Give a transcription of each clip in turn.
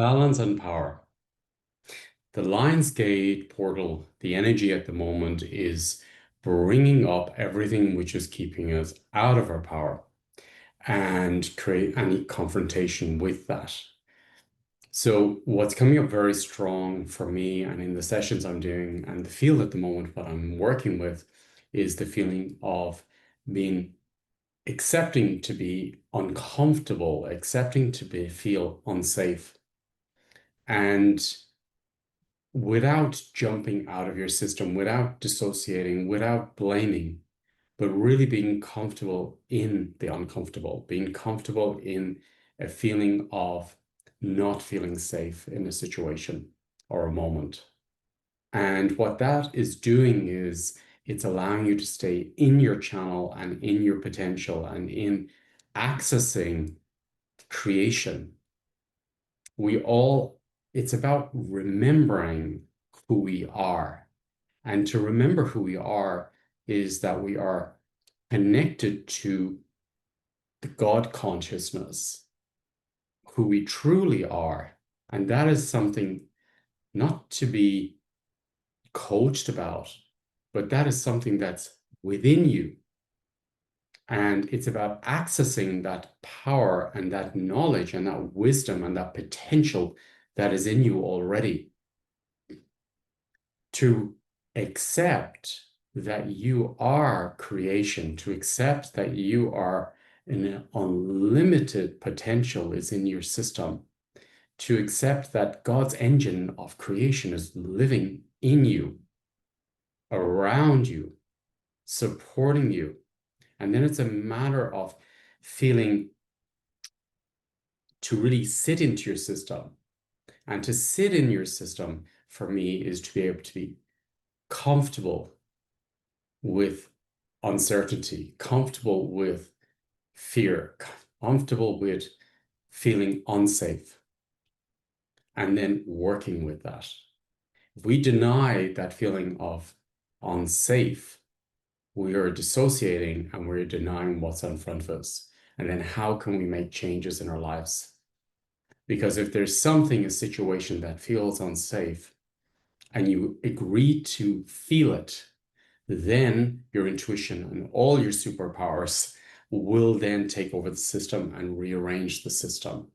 Balance and power. The Lion's Gate portal, the energy at the moment is bringing up everything which is keeping us out of our power and create any confrontation with that. So what's coming up very strong for me and in the sessions I'm doing and the field at the moment, what I'm working with is the feeling of being accepting to be uncomfortable, accepting to feel unsafe. And without jumping out of your system, without dissociating, without blaming, but really being comfortable in the uncomfortable, being comfortable in a feeling of not feeling safe in a situation or a moment. And what that is doing is it's allowing you to stay in your channel and in your potential and in accessing creation. It's about remembering who we are. And to remember who we are is that we are connected to the God consciousness, who we truly are. And that is something not to be coached about, but that is something that's within you. And it's about accessing that power and that knowledge and that wisdom and that potential that is in you already. To accept that you are creation, to accept that you are an unlimited potential is in your system, to accept that God's engine of creation is living in you, around you, supporting you. And then it's a matter of feeling to really sit into your system. And to sit in your system for me is to be able to be comfortable with uncertainty, comfortable with fear, comfortable with feeling unsafe, and then working with that. If we deny that feeling of unsafe, we are dissociating and we're denying what's in front of us. And then how can we make changes in our lives? Because if there's something, a situation that feels unsafe, and you agree to feel it, then your intuition and all your superpowers will then take over the system and rearrange the system.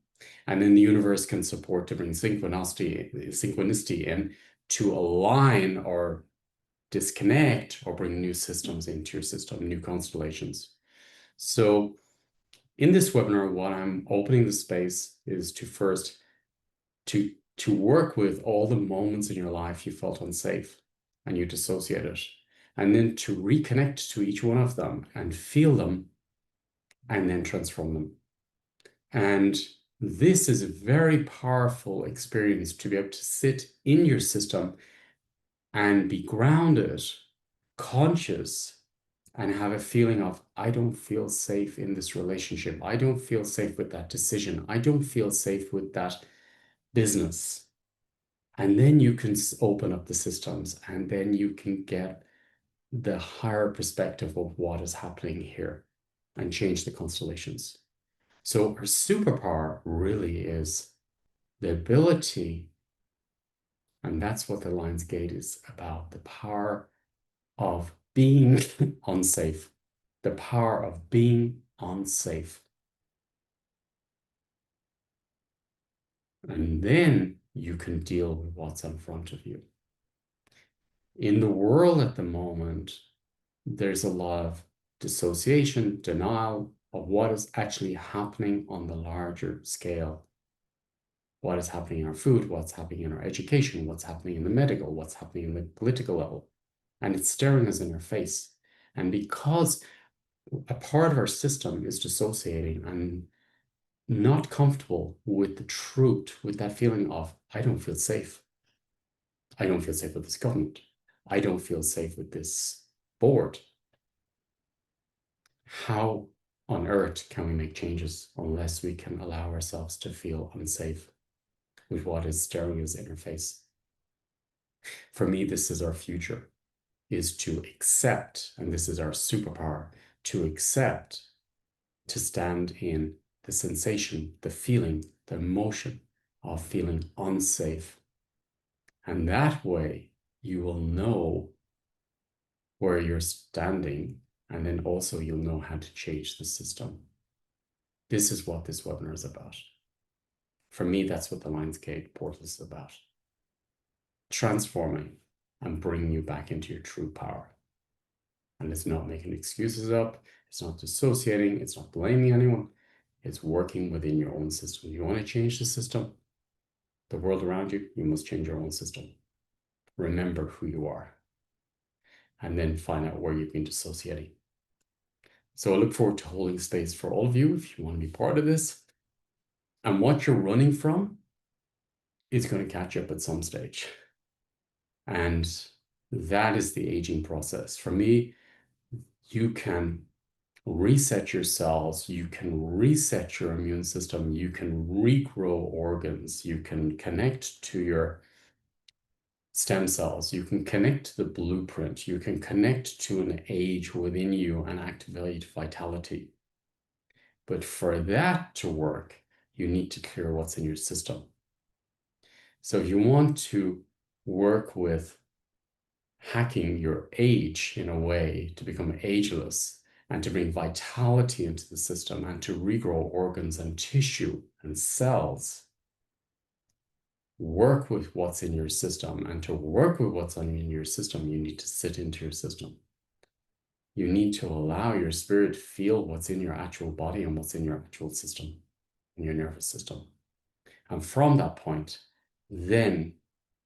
And then the universe can support to bring synchronicity in to align or disconnect or bring new systems into your system, new constellations. So in this webinar, what I'm opening the space is to first to work with all the moments in your life you felt unsafe and you dissociated, and then to reconnect to each one of them and feel them and then transform them. And this is a very powerful experience to be able to sit in your system and be grounded, conscious, and have a feeling of, I don't feel safe in this relationship. I don't feel safe with that decision. I don't feel safe with that business. And then you can open up the systems and then you can get the higher perspective of what is happening here and change the constellations. So our superpower really is the ability, and that's what the Lion's Gate is about, the power of being unsafe, the power of being unsafe. And then you can deal with what's in front of you. In the world at the moment, there's a lot of dissociation, denial of what is actually happening on the larger scale. What is happening in our food, what's happening in our education, what's happening in the medical, what's happening in the political level. And it's staring us in our face. And because a part of our system is dissociating and not comfortable with the truth, with that feeling of, I don't feel safe. I don't feel safe with this government. I don't feel safe with this board. How on earth can we make changes unless we can allow ourselves to feel unsafe with what is staring us in our face? For me, this is our future, is to accept, and this is our superpower, to accept, to stand in the sensation, the feeling, the emotion of feeling unsafe. And that way you will know where you're standing, and then also you'll know how to change the system. This is what this webinar is about. For me, that's what the Lionsgate portal is about. Transforming and bringing you back into your true power. And it's not making excuses up. It's not dissociating. It's not blaming anyone. It's working within your own system. You want to change the system, the world around you, you must change your own system. Remember who you are. And then find out where you've been dissociating. So I look forward to holding space for all of you if you want to be part of this. And what you're running from is going to catch up at some stage. And that is the aging process. For me, you can reset your cells, you can reset your immune system, you can regrow organs, you can connect to your stem cells, you can connect to the blueprint, you can connect to an age within you and activate vitality. But for that to work, you need to clear what's in your system. So if you want to work with hacking your age in a way to become ageless and to bring vitality into the system and to regrow organs and tissue and cells, work with what's in your system. And to work with what's in your system, you need to sit into your system. You need to allow your spirit to feel what's in your actual body and what's in your actual system, in your nervous system. And from that point, then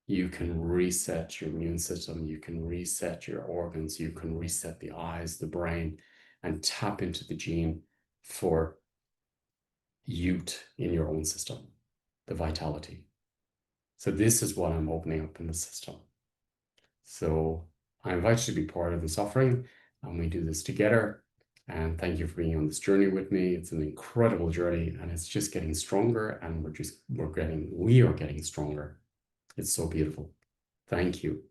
you can reset your immune system, you can reset your organs, you can reset the eyes, the brain, and tap into the gene for youth in your own system, the vitality. So this is what I'm opening up in the system. So I invite you to be part of this offering, and we do this together. And thank you for being on this journey with me. It's an incredible journey, and it's just getting stronger, and we are getting stronger. It's so beautiful. Thank you.